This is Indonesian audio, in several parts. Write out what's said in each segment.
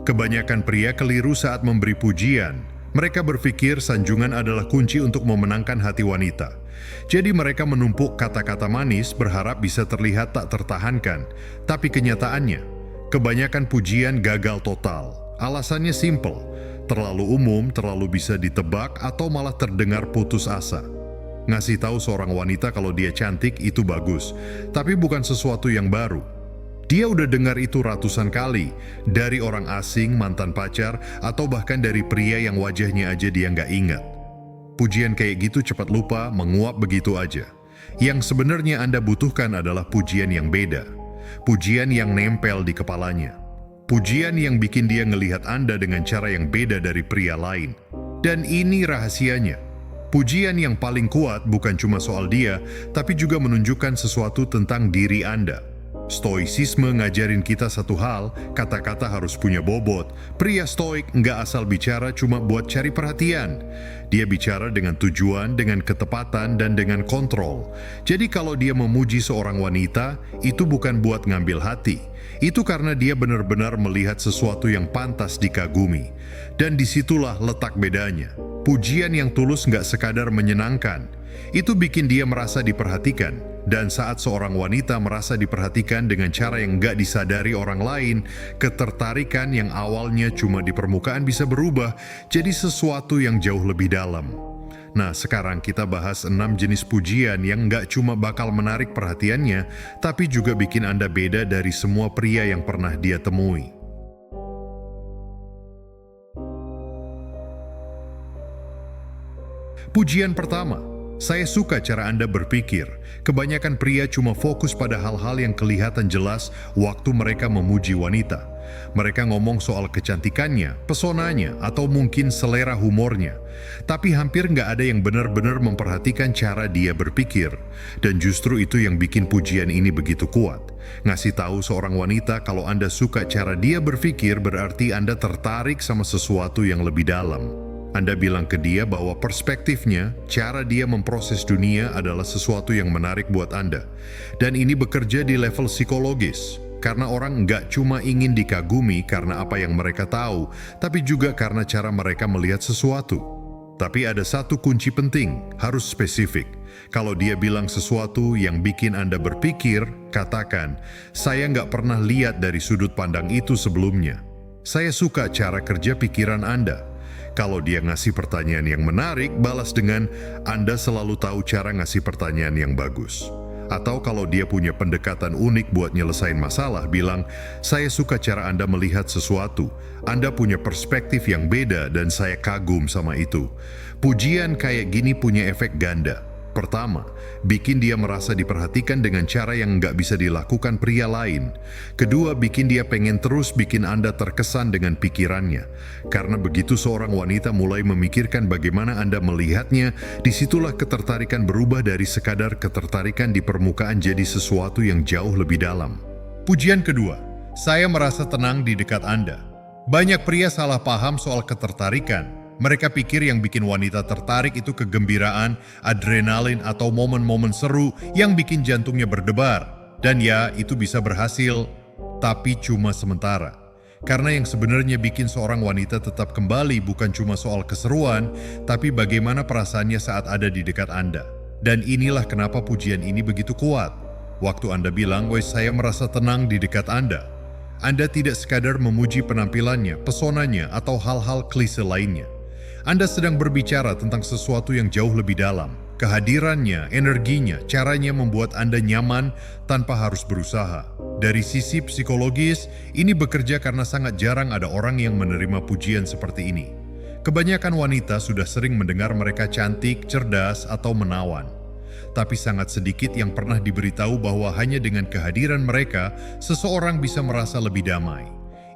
Kebanyakan pria keliru saat memberi pujian. Mereka berpikir sanjungan adalah kunci untuk memenangkan hati wanita. Jadi mereka menumpuk kata-kata manis berharap bisa terlihat tak tertahankan. Tapi kenyataannya, kebanyakan pujian gagal total. Alasannya simpel, terlalu umum, terlalu bisa ditebak, atau malah terdengar putus asa. Ngasih tahu seorang wanita kalau dia cantik itu bagus, tapi bukan sesuatu yang baru. Dia udah dengar itu ratusan kali, dari orang asing, mantan pacar, atau bahkan dari pria yang wajahnya aja dia nggak ingat. Pujian kayak gitu cepat lupa, menguap begitu aja. Yang sebenarnya Anda butuhkan adalah pujian yang beda. Pujian yang nempel di kepalanya. Pujian yang bikin dia ngelihat Anda dengan cara yang beda dari pria lain. Dan ini rahasianya. Pujian yang paling kuat bukan cuma soal dia, tapi juga menunjukkan sesuatu tentang diri Anda. Stoicisme ngajarin kita satu hal, kata-kata harus punya bobot. Pria stoik nggak asal bicara cuma buat cari perhatian. Dia bicara dengan tujuan, dengan ketepatan, dan dengan kontrol. Jadi kalau dia memuji seorang wanita, itu bukan buat ngambil hati. Itu karena dia benar-benar melihat sesuatu yang pantas dikagumi. Dan disitulah letak bedanya. Pujian yang tulus nggak sekadar menyenangkan. Itu bikin dia merasa diperhatikan. Dan saat seorang wanita merasa diperhatikan dengan cara yang nggak disadari orang lain, ketertarikan yang awalnya cuma di permukaan bisa berubah jadi sesuatu yang jauh lebih dalam. Nah, sekarang kita bahas 6 jenis pujian yang nggak cuma bakal menarik perhatiannya, tapi juga bikin Anda beda dari semua pria yang pernah dia temui. Pujian pertama. Saya suka cara Anda berpikir. Kebanyakan pria cuma fokus pada hal-hal yang kelihatan jelas waktu mereka memuji wanita. Mereka ngomong soal kecantikannya, pesonanya, atau mungkin selera humornya. Tapi hampir nggak ada yang benar-benar memperhatikan cara dia berpikir. Dan justru itu yang bikin pujian ini begitu kuat. Ngasih tahu seorang wanita kalau Anda suka cara dia berpikir berarti Anda tertarik sama sesuatu yang lebih dalam. Anda bilang ke dia bahwa perspektifnya, cara dia memproses dunia adalah sesuatu yang menarik buat Anda. Dan ini bekerja di level psikologis, karena orang nggak cuma ingin dikagumi karena apa yang mereka tahu, tapi juga karena cara mereka melihat sesuatu. Tapi ada satu kunci penting, harus spesifik. Kalau dia bilang sesuatu yang bikin Anda berpikir, katakan, "Saya nggak pernah lihat dari sudut pandang itu sebelumnya. Saya suka cara kerja pikiran Anda." Kalau dia ngasih pertanyaan yang menarik, balas dengan, "Anda selalu tahu cara ngasih pertanyaan yang bagus." Atau kalau dia punya pendekatan unik buat nyelesain masalah, bilang, "Saya suka cara Anda melihat sesuatu. Anda punya perspektif yang beda dan saya kagum sama itu." Pujian kayak gini punya efek ganda. Pertama, bikin dia merasa diperhatikan dengan cara yang nggak bisa dilakukan pria lain. Kedua, bikin dia pengen terus bikin Anda terkesan dengan pikirannya. Karena begitu seorang wanita mulai memikirkan bagaimana Anda melihatnya, disitulah ketertarikan berubah dari sekadar ketertarikan di permukaan jadi sesuatu yang jauh lebih dalam. Pujian kedua, saya merasa tenang di dekat Anda. Banyak pria salah paham soal ketertarikan. Mereka pikir yang bikin wanita tertarik itu kegembiraan, adrenalin, atau momen-momen seru yang bikin jantungnya berdebar. Dan ya, itu bisa berhasil, tapi cuma sementara. Karena yang sebenarnya bikin seorang wanita tetap kembali bukan cuma soal keseruan, tapi bagaimana perasaannya saat ada di dekat Anda. Dan inilah kenapa pujian ini begitu kuat. Waktu Anda bilang, "Woi, saya merasa tenang di dekat Anda." Anda tidak sekadar memuji penampilannya, pesonanya, atau hal-hal klise lainnya. Anda sedang berbicara tentang sesuatu yang jauh lebih dalam. Kehadirannya, energinya, caranya membuat Anda nyaman tanpa harus berusaha. Dari sisi psikologis, ini bekerja karena sangat jarang ada orang yang menerima pujian seperti ini. Kebanyakan wanita sudah sering mendengar mereka cantik, cerdas, atau menawan. Tapi sangat sedikit yang pernah diberitahu bahwa hanya dengan kehadiran mereka, seseorang bisa merasa lebih damai.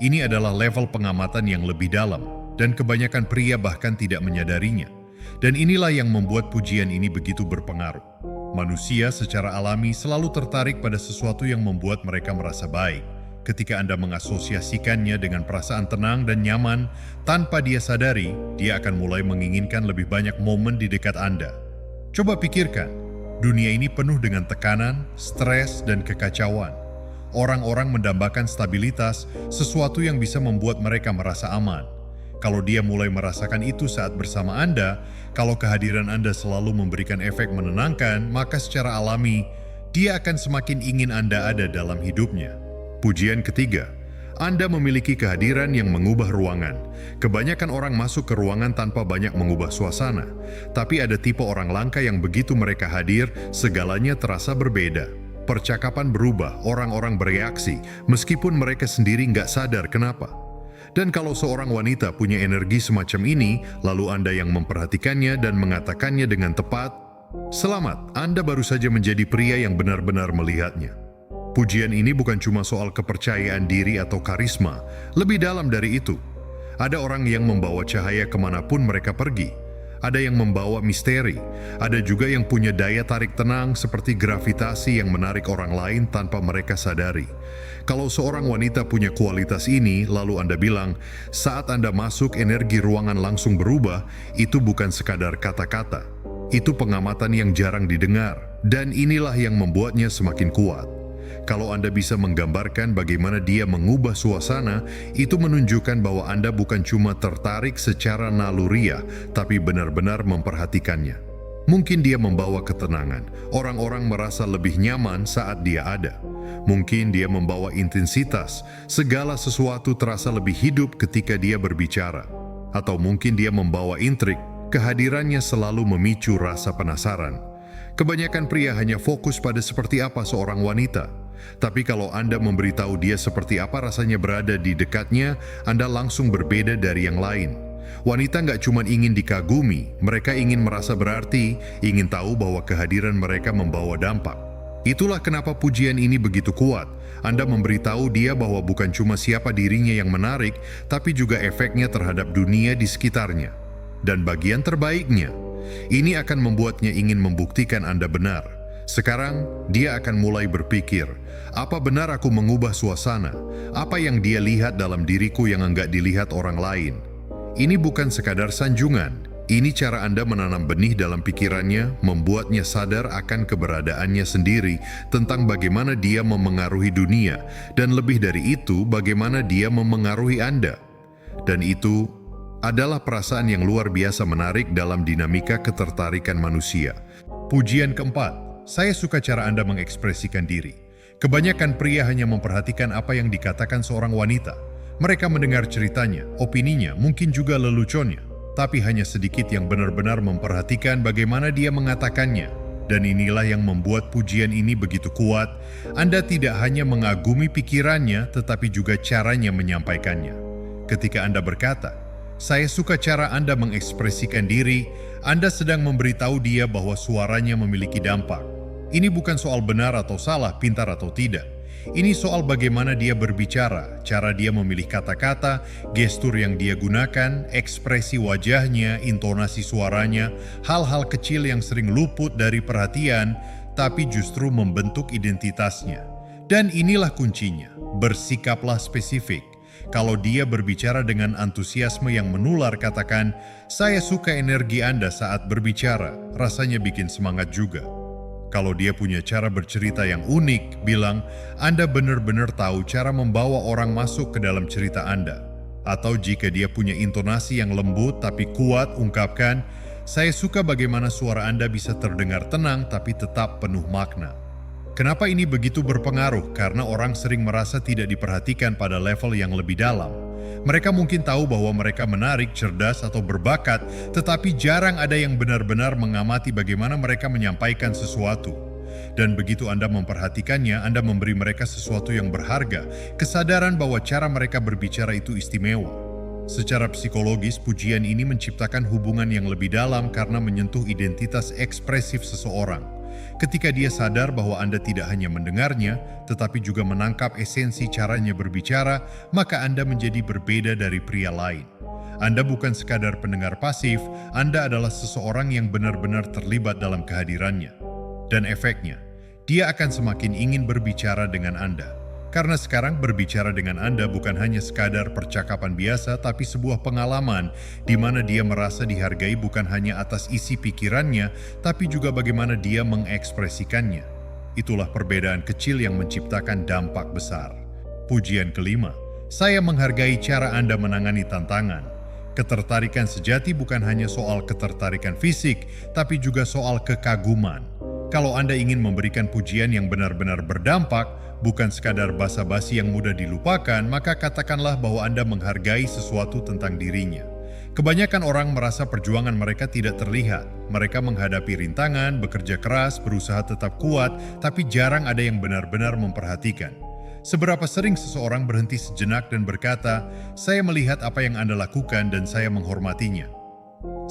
Ini adalah level pengamatan yang lebih dalam. Dan kebanyakan pria bahkan tidak menyadarinya. Dan inilah yang membuat pujian ini begitu berpengaruh. Manusia secara alami selalu tertarik pada sesuatu yang membuat mereka merasa baik. Ketika Anda mengasosiasikannya dengan perasaan tenang dan nyaman, tanpa dia sadari, dia akan mulai menginginkan lebih banyak momen di dekat Anda. Coba pikirkan, dunia ini penuh dengan tekanan, stres, dan kekacauan. Orang-orang mendambakan stabilitas, sesuatu yang bisa membuat mereka merasa aman. Kalau dia mulai merasakan itu saat bersama Anda, kalau kehadiran Anda selalu memberikan efek menenangkan, maka secara alami, dia akan semakin ingin Anda ada dalam hidupnya. Pujian ketiga, Anda memiliki kehadiran yang mengubah ruangan. Kebanyakan orang masuk ke ruangan tanpa banyak mengubah suasana. Tapi ada tipe orang langka yang begitu mereka hadir, segalanya terasa berbeda. Percakapan berubah, orang-orang bereaksi, meskipun mereka sendiri nggak sadar kenapa. Dan kalau seorang wanita punya energi semacam ini, lalu Anda yang memperhatikannya dan mengatakannya dengan tepat, "Selamat, Anda baru saja menjadi pria yang benar-benar melihatnya." Pujian ini bukan cuma soal kepercayaan diri atau karisma, lebih dalam dari itu. Ada orang yang membawa cahaya kemanapun mereka pergi. Ada yang membawa misteri, ada juga yang punya daya tarik tenang seperti gravitasi yang menarik orang lain tanpa mereka sadari. Kalau seorang wanita punya kualitas ini, lalu Anda bilang, saat Anda masuk energi ruangan langsung berubah, itu bukan sekadar kata-kata. Itu pengamatan yang jarang didengar, dan inilah yang membuatnya semakin kuat. Kalau Anda bisa menggambarkan bagaimana dia mengubah suasana, itu menunjukkan bahwa Anda bukan cuma tertarik secara naluriah, tapi benar-benar memperhatikannya. Mungkin dia membawa ketenangan, orang-orang merasa lebih nyaman saat dia ada. Mungkin dia membawa intensitas, segala sesuatu terasa lebih hidup ketika dia berbicara. Atau mungkin dia membawa intrik, kehadirannya selalu memicu rasa penasaran. Kebanyakan pria hanya fokus pada seperti apa seorang wanita. Tapi kalau Anda memberitahu dia seperti apa rasanya berada di dekatnya, Anda langsung berbeda dari yang lain. Wanita nggak cuma ingin dikagumi, mereka ingin merasa berarti, ingin tahu bahwa kehadiran mereka membawa dampak. Itulah kenapa pujian ini begitu kuat. Anda memberitahu dia bahwa bukan cuma siapa dirinya yang menarik, tapi juga efeknya terhadap dunia di sekitarnya. Dan bagian terbaiknya, ini akan membuatnya ingin membuktikan Anda benar. Sekarang, dia akan mulai berpikir, apa benar aku mengubah suasana? Apa yang dia lihat dalam diriku yang enggak dilihat orang lain? Ini bukan sekadar sanjungan. Ini cara Anda menanam benih dalam pikirannya, membuatnya sadar akan keberadaannya sendiri tentang bagaimana dia memengaruhi dunia, dan lebih dari itu, bagaimana dia memengaruhi Anda. Dan itu adalah perasaan yang luar biasa menarik dalam dinamika ketertarikan manusia. Pujian keempat, saya suka cara Anda mengekspresikan diri. Kebanyakan pria hanya memperhatikan apa yang dikatakan seorang wanita. Mereka mendengar ceritanya, opininya, mungkin juga leluconnya. Tapi hanya sedikit yang benar-benar memperhatikan bagaimana dia mengatakannya. Dan inilah yang membuat pujian ini begitu kuat. Anda tidak hanya mengagumi pikirannya, tetapi juga caranya menyampaikannya. Ketika Anda berkata, "Saya suka cara Anda mengekspresikan diri," Anda sedang memberitahu dia bahwa suaranya memiliki dampak. Ini bukan soal benar atau salah, pintar atau tidak. Ini soal bagaimana dia berbicara, cara dia memilih kata-kata, gestur yang dia gunakan, ekspresi wajahnya, intonasi suaranya, hal-hal kecil yang sering luput dari perhatian, tapi justru membentuk identitasnya. Dan inilah kuncinya, bersikaplah spesifik. Kalau dia berbicara dengan antusiasme yang menular, katakan, "Saya suka energi Anda saat berbicara," rasanya bikin semangat juga. Kalau dia punya cara bercerita yang unik, bilang, "Anda benar-benar tahu cara membawa orang masuk ke dalam cerita Anda." Atau jika dia punya intonasi yang lembut tapi kuat, ungkapkan, "Saya suka bagaimana suara Anda bisa terdengar tenang tapi tetap penuh makna." Kenapa ini begitu berpengaruh? Karena orang sering merasa tidak diperhatikan pada level yang lebih dalam. Mereka mungkin tahu bahwa mereka menarik, cerdas, atau berbakat, tetapi jarang ada yang benar-benar mengamati bagaimana mereka menyampaikan sesuatu. Dan begitu Anda memperhatikannya, Anda memberi mereka sesuatu yang berharga, kesadaran bahwa cara mereka berbicara itu istimewa. Secara psikologis, pujian ini menciptakan hubungan yang lebih dalam karena menyentuh identitas ekspresif seseorang. Ketika dia sadar bahwa Anda tidak hanya mendengarnya, tetapi juga menangkap esensi caranya berbicara, maka Anda menjadi berbeda dari pria lain. Anda bukan sekadar pendengar pasif, Anda adalah seseorang yang benar-benar terlibat dalam kehadirannya. Dan efeknya, dia akan semakin ingin berbicara dengan Anda. Karena sekarang berbicara dengan Anda bukan hanya sekadar percakapan biasa, tapi sebuah pengalaman di mana dia merasa dihargai bukan hanya atas isi pikirannya, tapi juga bagaimana dia mengekspresikannya. Itulah perbedaan kecil yang menciptakan dampak besar. Pujian kelima, saya menghargai cara Anda menangani tantangan. Ketertarikan sejati bukan hanya soal ketertarikan fisik, tapi juga soal kekaguman. Kalau Anda ingin memberikan pujian yang benar-benar berdampak, bukan sekadar basa-basi yang mudah dilupakan, maka katakanlah bahwa Anda menghargai sesuatu tentang dirinya. Kebanyakan orang merasa perjuangan mereka tidak terlihat. Mereka menghadapi rintangan, bekerja keras, berusaha tetap kuat, tapi jarang ada yang benar-benar memperhatikan. Seberapa sering seseorang berhenti sejenak dan berkata, "Saya melihat apa yang Anda lakukan dan saya menghormatinya."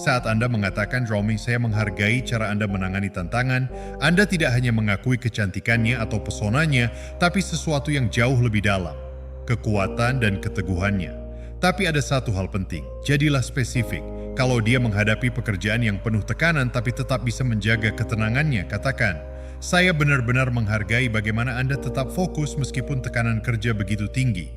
Saat Anda mengatakan, "Romy, saya menghargai cara Anda menangani tantangan," Anda tidak hanya mengakui kecantikannya atau pesonanya, tapi sesuatu yang jauh lebih dalam, kekuatan dan keteguhannya. Tapi ada satu hal penting, jadilah spesifik. Kalau dia menghadapi pekerjaan yang penuh tekanan tapi tetap bisa menjaga ketenangannya, katakan, "Saya benar-benar menghargai bagaimana Anda tetap fokus meskipun tekanan kerja begitu tinggi."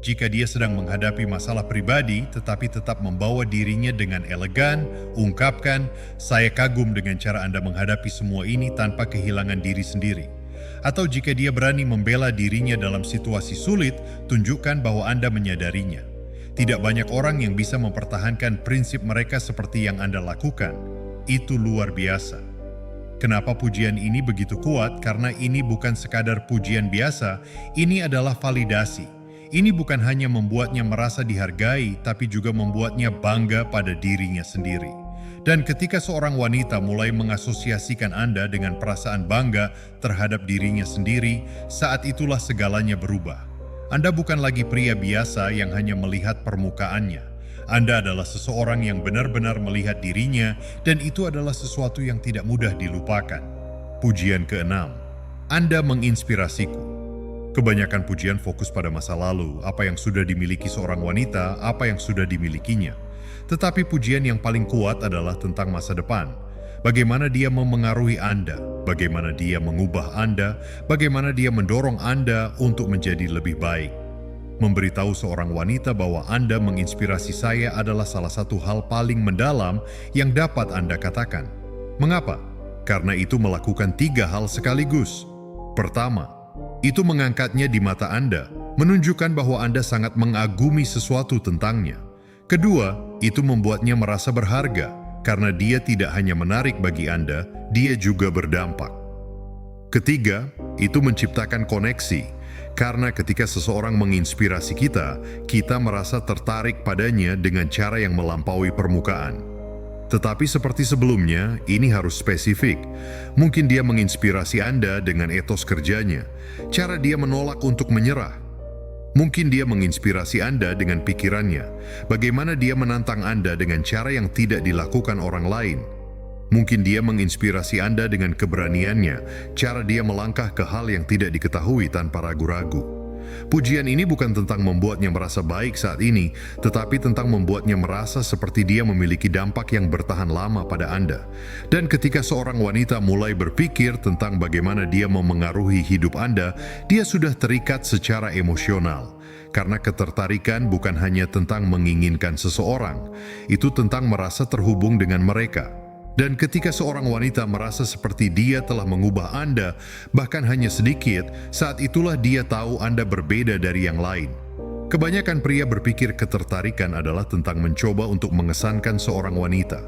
Jika dia sedang menghadapi masalah pribadi tetapi tetap membawa dirinya dengan elegan, ungkapkan, "Saya kagum dengan cara Anda menghadapi semua ini tanpa kehilangan diri sendiri." Atau jika dia berani membela dirinya dalam situasi sulit, tunjukkan bahwa Anda menyadarinya. Tidak banyak orang yang bisa mempertahankan prinsip mereka seperti yang Anda lakukan. Itu luar biasa. Kenapa pujian ini begitu kuat? Karena ini bukan sekadar pujian biasa, ini adalah validasi. Ini bukan hanya membuatnya merasa dihargai, tapi juga membuatnya bangga pada dirinya sendiri. Dan ketika seorang wanita mulai mengasosiasikan Anda dengan perasaan bangga terhadap dirinya sendiri, saat itulah segalanya berubah. Anda bukan lagi pria biasa yang hanya melihat permukaannya. Anda adalah seseorang yang benar-benar melihat dirinya, dan itu adalah sesuatu yang tidak mudah dilupakan. Pujian keenam, Anda menginspirasiku. Kebanyakan pujian fokus pada masa lalu, apa yang sudah dimiliki seorang wanita, apa yang sudah dimilikinya. Tetapi pujian yang paling kuat adalah tentang masa depan. Bagaimana dia memengaruhi Anda, bagaimana dia mengubah Anda, bagaimana dia mendorong Anda untuk menjadi lebih baik. Memberitahu seorang wanita bahwa Anda menginspirasi saya adalah salah satu hal paling mendalam yang dapat Anda katakan. Mengapa? Karena itu melakukan 3 hal sekaligus. Pertama, itu mengangkatnya di mata Anda, menunjukkan bahwa Anda sangat mengagumi sesuatu tentangnya. Kedua, itu membuatnya merasa berharga, karena dia tidak hanya menarik bagi Anda, dia juga berdampak. Ketiga, itu menciptakan koneksi, karena ketika seseorang menginspirasi kita, kita merasa tertarik padanya dengan cara yang melampaui permukaan. Tetapi seperti sebelumnya, ini harus spesifik. Mungkin dia menginspirasi Anda dengan etos kerjanya, cara dia menolak untuk menyerah. Mungkin dia menginspirasi Anda dengan pikirannya, bagaimana dia menantang Anda dengan cara yang tidak dilakukan orang lain. Mungkin dia menginspirasi Anda dengan keberaniannya, cara dia melangkah ke hal yang tidak diketahui tanpa ragu-ragu. Pujian ini bukan tentang membuatnya merasa baik saat ini, tetapi tentang membuatnya merasa seperti dia memiliki dampak yang bertahan lama pada Anda. Dan ketika seorang wanita mulai berpikir tentang bagaimana dia memengaruhi hidup Anda, dia sudah terikat secara emosional. Karena ketertarikan bukan hanya tentang menginginkan seseorang, itu tentang merasa terhubung dengan mereka. Dan ketika seorang wanita merasa seperti dia telah mengubah Anda, bahkan hanya sedikit, saat itulah dia tahu Anda berbeda dari yang lain. Kebanyakan pria berpikir ketertarikan adalah tentang mencoba untuk mengesankan seorang wanita.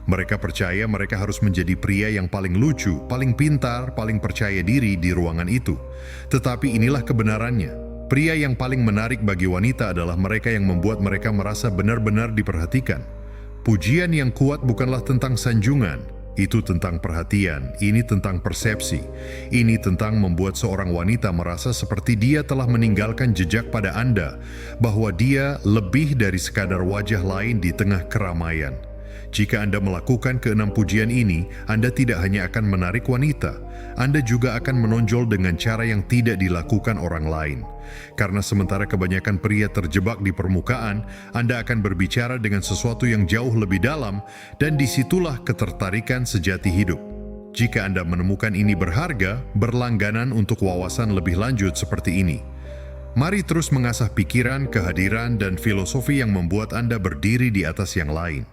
Mereka percaya mereka harus menjadi pria yang paling lucu, paling pintar, paling percaya diri di ruangan itu. Tetapi inilah kebenarannya. Pria yang paling menarik bagi wanita adalah mereka yang membuat mereka merasa benar-benar diperhatikan. Pujian yang kuat bukanlah tentang sanjungan, itu tentang perhatian, ini tentang persepsi, ini tentang membuat seorang wanita merasa seperti dia telah meninggalkan jejak pada Anda, bahwa dia lebih dari sekadar wajah lain di tengah keramaian. Jika Anda melakukan keenam pujian ini, Anda tidak hanya akan menarik wanita, Anda juga akan menonjol dengan cara yang tidak dilakukan orang lain. Karena sementara kebanyakan pria terjebak di permukaan, Anda akan berbicara dengan sesuatu yang jauh lebih dalam, dan disitulah ketertarikan sejati hidup. Jika Anda menemukan ini berharga, berlangganan untuk wawasan lebih lanjut seperti ini. Mari terus mengasah pikiran, kehadiran, dan filosofi yang membuat Anda berdiri di atas yang lain.